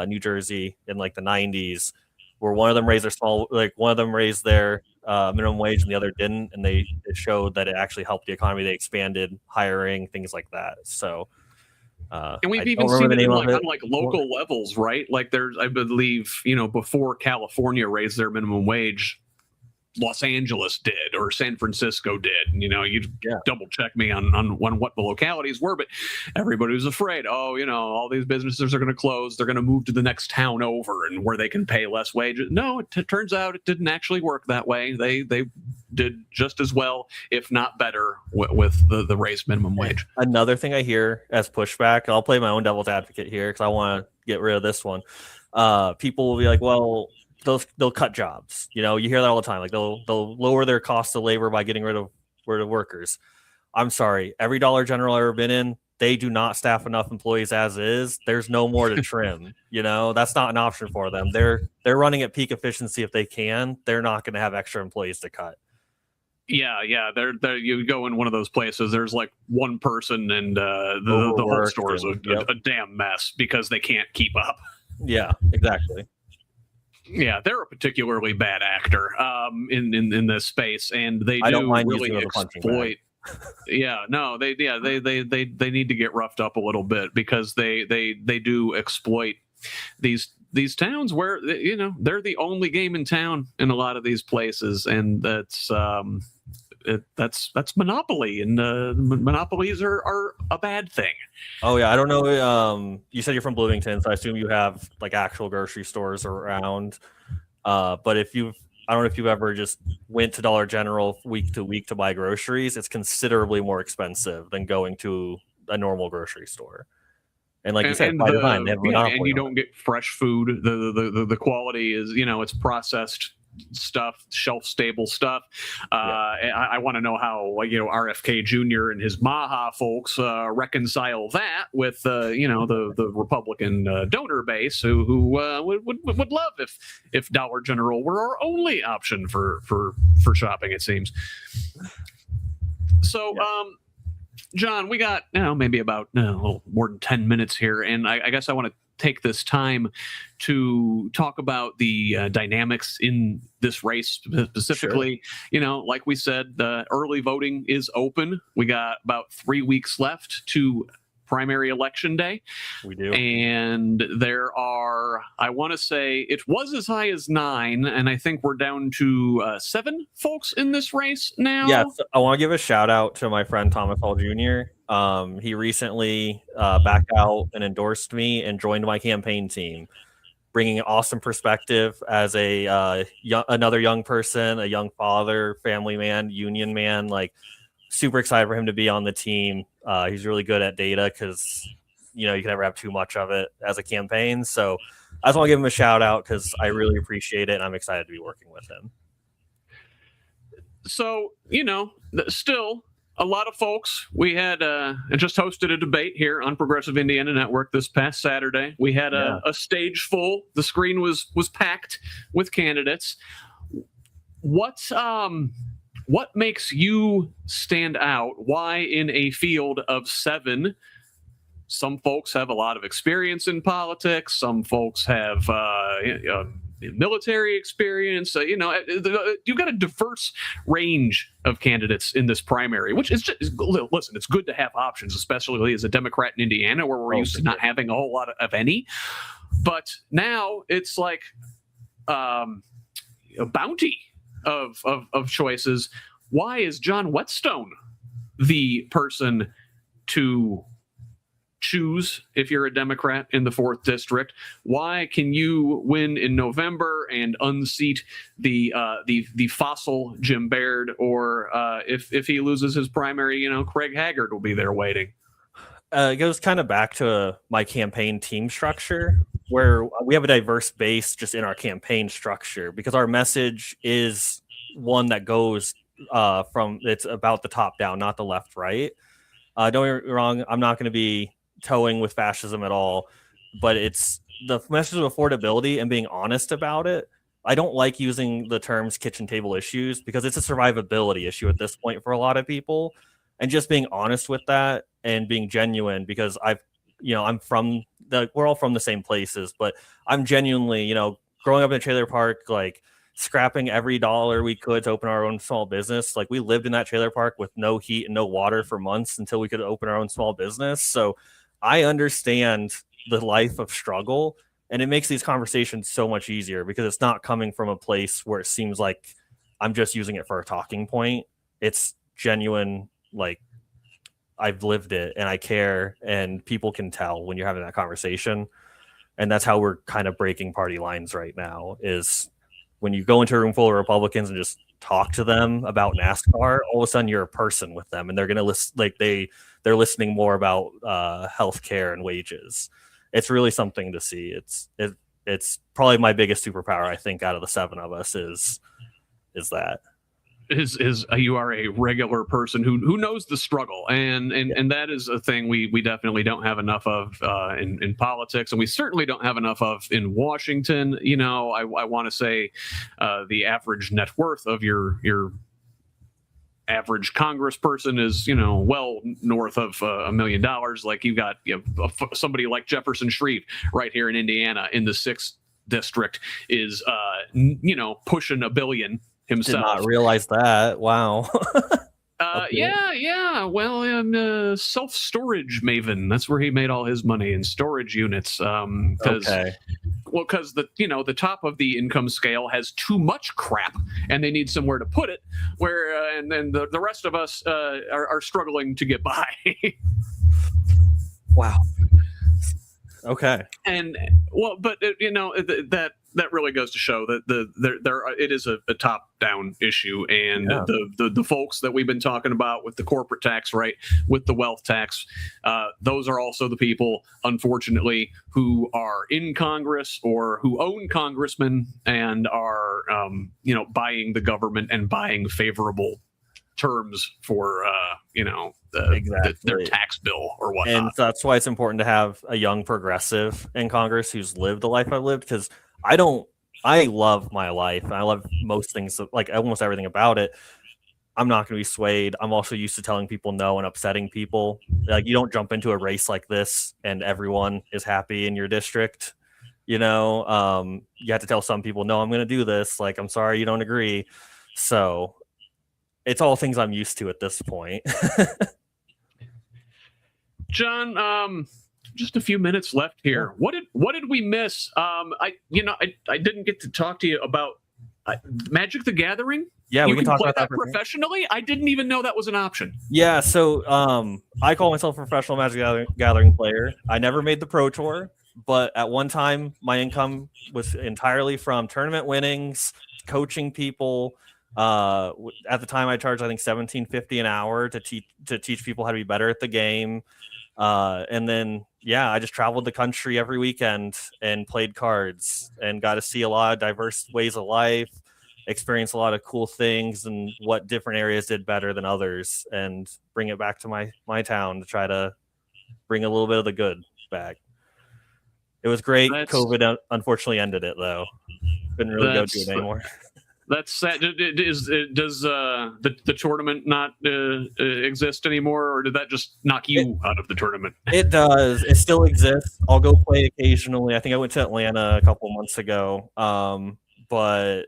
New Jersey in the 90s, where one of them raised their minimum wage and the other didn't, and it showed that it actually helped the economy. They expanded hiring, things like that. So and we've even seen it on like local levels, right? Like there's, I believe, before California raised their minimum wage, Los Angeles did, or San Francisco did. You double check me on what the localities were, but everybody was afraid. Oh, all these businesses are going to close. They're going to move to the next town over, and where they can pay less wages. No, it turns out it didn't actually work that way. They did just as well, if not better, with the raised minimum wage. Another thing I hear as pushback, and I'll play my own devil's advocate here because I want to get rid of this one. People will be like, well, they'll cut jobs. You hear that all the time. Like they'll lower their cost of labor by getting rid of workers. I'm sorry. Every Dollar General I've ever been in, they do not staff enough employees as is. There's no more to trim. That's not an option for them. They're running at peak efficiency if they can. They're not going to have extra employees to cut. Yeah. They're you go in one of those places. There's like one person, and the whole store is a damn mess because they can't keep up. Yeah, exactly. Yeah, they're a particularly bad actor in this space, and they do really exploit. They need to get roughed up a little bit because they do exploit these towns where they're the only game in town in a lot of these places, and that's monopoly, and monopolies are a bad thing. Oh yeah, I don't know. You said you're from Bloomington, so I assume you have like actual grocery stores around. But I don't know if you've ever just went to Dollar General week to week to buy groceries. It's considerably more expensive than going to a normal grocery store. And like you said, by design, they have monopoly. And you don't get fresh food. The quality is, it's processed stuff, shelf-stable stuff. I want to know how RFK Jr. and his Maha folks reconcile that with the Republican donor base who would love if Dollar General were our only option for shopping, it seems. So John, we got maybe about a little more than 10 minutes here, and I guess I want to take this time to talk about the dynamics in this race specifically. Sure. Like we said, the early voting is open. We got about 3 weeks left to primary election day. We do. And there are, I want to say it was as high as 9, and I think we're down to 7 folks in this race now. Yes, I want to give a shout out to my friend Thomas Hall Jr. He recently backed out and endorsed me and joined my campaign team, bringing an awesome perspective as another young person, a young father, family man, union man. Like, super excited for him to be on the team. He's really good at data because you can never have too much of it as a campaign. So I just want to give him a shout out because I really appreciate it, and I'm excited to be working with him. So still a lot of folks. We had just hosted a debate here on Progressive Indiana Network this past Saturday. We had a stage full. The screen was packed with candidates. What makes you stand out? Why in a field of 7? Some folks have a lot of experience in politics. Some folks have military experience. You've got a diverse range of candidates in this primary, which is just, listen, it's good to have options, especially as a Democrat in Indiana, where we're used to not having a whole lot of any. But now it's like a bounty of choices. Why is John Whetstone the person to choose if you're a Democrat in the 4th district? Why can you win in November and unseat the fossil Jim Baird, or if he loses his primary, Craig Haggard will be there waiting? It goes kind of back to my campaign team structure, where we have a diverse base just in our campaign structure, because our message is one that goes it's about the top down, not the left right. Don't get me wrong, I'm not going to be towing with fascism at all, but it's the message of affordability and being honest about it. I don't like using the terms kitchen table issues because it's a survivability issue at this point for a lot of people, and just being honest with that and being genuine, because I'm from we're all from the same places, but I'm genuinely, growing up in a trailer park, like scrapping every dollar we could to open our own small business. Like, we lived in that trailer park with no heat and no water for months until we could open our own small business. So I understand the life of struggle, and it makes these conversations so much easier because it's not coming from a place where it seems like I'm just using it for a talking point. It's genuine, like, I've lived it and I care, and people can tell when you're having that conversation. And that's how we're kind of breaking party lines right now, is when you go into a room full of Republicans and just talk to them about NASCAR, all of a sudden you're a person with them, and they're going to listen, like they're listening more about healthcare and wages. It's really something to see. It's probably my biggest superpower, I think, out of the 7 of us is that. Is you are a regular person who knows the struggle, and that is a thing we definitely don't have enough of in politics, and we certainly don't have enough of in Washington. You know, I want to say the average net worth of your average congressperson is, you know, well north of $1 million. Like, you got somebody like Jefferson Shreve right here in Indiana in the 6th district is pushing $1 billion himself. Did not realize that. Wow. Yeah. Well, self-storage maven. That's where he made all his money, in storage units. Because the top of the income scale has too much crap, and they need somewhere to put it. And then the rest of us are struggling to get by. Wow. Okay. And but that really goes to show that it is a top-down issue, and the folks that we've been talking about with the corporate tax, right, with the wealth tax, those are also the people, unfortunately, who are in Congress or who own congressmen and are buying the government and buying favorable terms for their tax bill or whatnot. And that's why it's important to have a young progressive in Congress who's lived the life I've lived, because I love my life, and I love most things, like almost everything about it. I'm not going to be swayed. I'm also used to telling people no and upsetting people. Like, you don't jump into a race like this and everyone is happy in your district. You have to tell some people, no, I'm going to do this. Like, I'm sorry you don't agree. So it's all things I'm used to at this point. John, just a few minutes left here. What did we miss? I didn't get to talk to you about Magic the Gathering. Yeah, we can talk about that professionally. I didn't even know that was an option. Yeah, so I call myself a professional Magic Gathering player. I never made the Pro Tour, but at one time my income was entirely from tournament winnings, coaching people. At the time I charged, I think, $17.50 an hour to teach people how to be better at the game. And then, I just traveled the country every weekend and played cards and got to see a lot of diverse ways of life, experience a lot of cool things and what different areas did better than others, and bring it back to my town to try to bring a little bit of the good back. It was great. COVID unfortunately ended it, though. Couldn't really go do it anymore. That's sad. Does the tournament not exist anymore, or did that just knock you out of the tournament? It does. It still exists. I'll go play occasionally. I think I went to Atlanta a couple months ago, but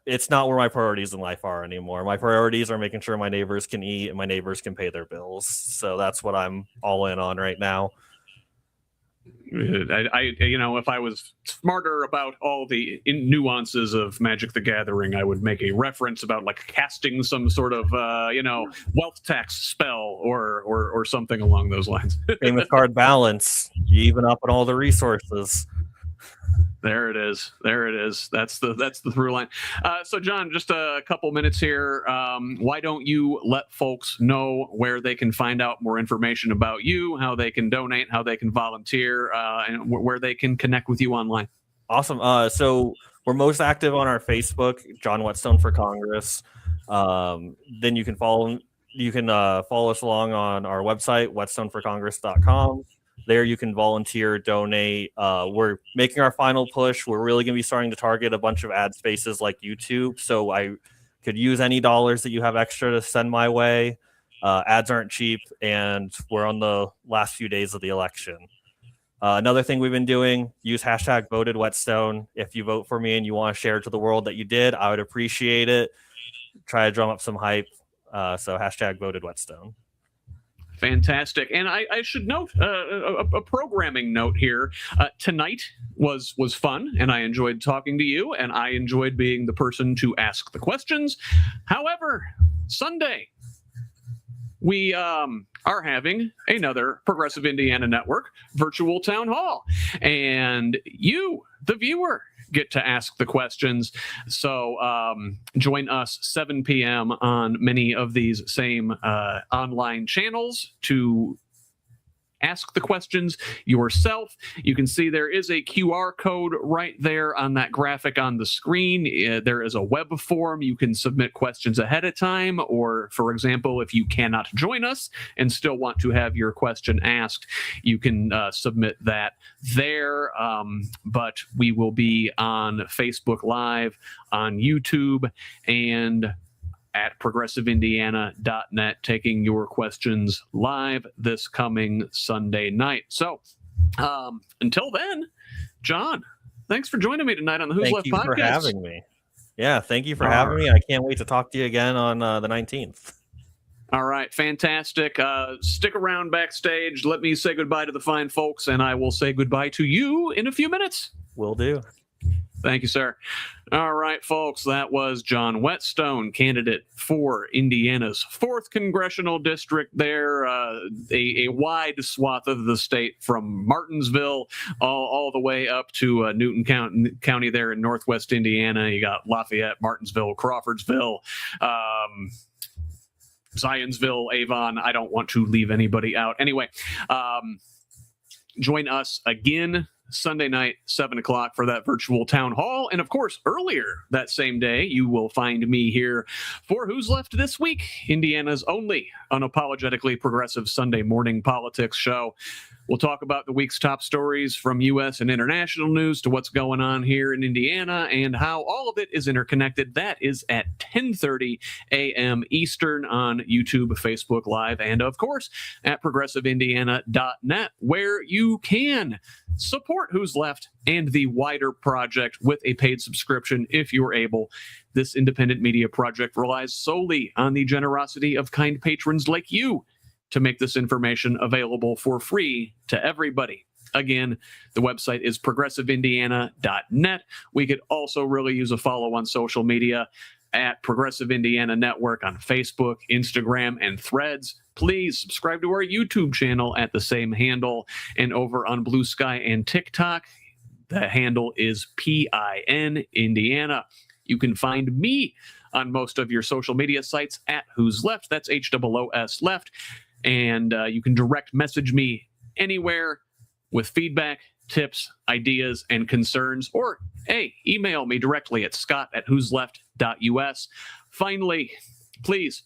it's not where my priorities in life are anymore. My priorities are making sure my neighbors can eat and my neighbors can pay their bills. So that's what I'm all in on right now. If I was smarter about all the nuances of Magic the Gathering, I would make a reference about like casting some sort of wealth tax spell or something along those lines. Famous card balance. You even up on all the resources. There it is. That's the through line. So, John, just a couple minutes here. Why don't you let folks know where they can find out more information about you, how they can donate, how they can volunteer, and where they can connect with you online? Awesome. So we're most active on our Facebook, John Whetstone for Congress. Then you can follow us along on our website, whetstoneforcongress.com. There you can volunteer, donate. We're making our final push. We're really going to be starting to target a bunch of ad spaces like YouTube. So I could use any dollars that you have extra to send my way. Ads aren't cheap, and we're on the last few days of the election. Another thing we've been doing, use hashtag voted Whetstone. If you vote for me and you want to share to the world that you did, I would appreciate it. Try to drum up some hype. So hashtag voted Whetstone. Fantastic. And I should note a programming note here. Tonight was fun, and I enjoyed talking to you, and I enjoyed being the person to ask the questions. However, Sunday, we are having another Progressive Indiana Network virtual town hall, and you, the viewer, get to ask the questions. So join us 7 p.m. on many of these same online channels to ask the questions yourself. You can see there is a QR code right there on that graphic on the screen. There is a web form. You can submit questions ahead of time, or, for example, if you cannot join us and still want to have your question asked, you can submit that there. But we will be on Facebook Live, on YouTube, and at progressiveindiana.net, taking your questions live this coming Sunday night. So until then, John, thanks for joining me tonight on the Who's Left Podcast. Thank you for having me. Yeah, thank you for having me. I can't wait to talk to you again on the 19th. All right, fantastic. Stick around backstage. Let me say goodbye to the fine folks, and I will say goodbye to you in a few minutes. Will do. Thank you, sir. All right, folks, that was John Whetstone, candidate for Indiana's 4th congressional district there, a wide swath of the state from Martinsville all the way up to Newton County there in northwest Indiana. You got Lafayette, Martinsville, Crawfordsville, Zionsville, Avon. I don't want to leave anybody out. Anyway, join us again Sunday night, 7 o'clock for that virtual town hall. And of course, earlier that same day, you will find me here for Who's Left This Week, Indiana's only unapologetically progressive Sunday morning politics show. We'll talk about the week's top stories from U.S. and international news to what's going on here in Indiana and how all of it is interconnected. That is at 10:30 a.m. Eastern on YouTube, Facebook Live, and of course at progressiveindiana.net, where you can support Who's Left and the wider project with a paid subscription if you're able. This independent media project relies solely on the generosity of kind patrons like you to make this information available for free to everybody. Again, the website is progressiveindiana.net. We could also really use a follow on social media at Progressive Indiana Network on Facebook, Instagram, and Threads. Please subscribe to our YouTube channel at the same handle. And over on Blue Sky and TikTok, the handle is PIN Indiana. You can find me on most of your social media sites at Who's Left. That's HOOS Left. And you can direct message me anywhere with feedback, tips, ideas, and concerns. Or, hey, email me directly at scott@whosleft.us. Finally, please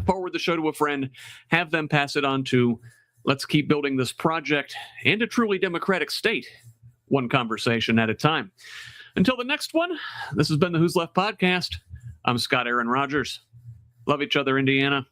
forward the show to a friend. Have them pass it on to. Let's keep building this project and a truly democratic state, one conversation at a time. Until the next one, this has been the Who's Left Podcast. I'm Scott Aaron Rogers. Love each other, Indiana.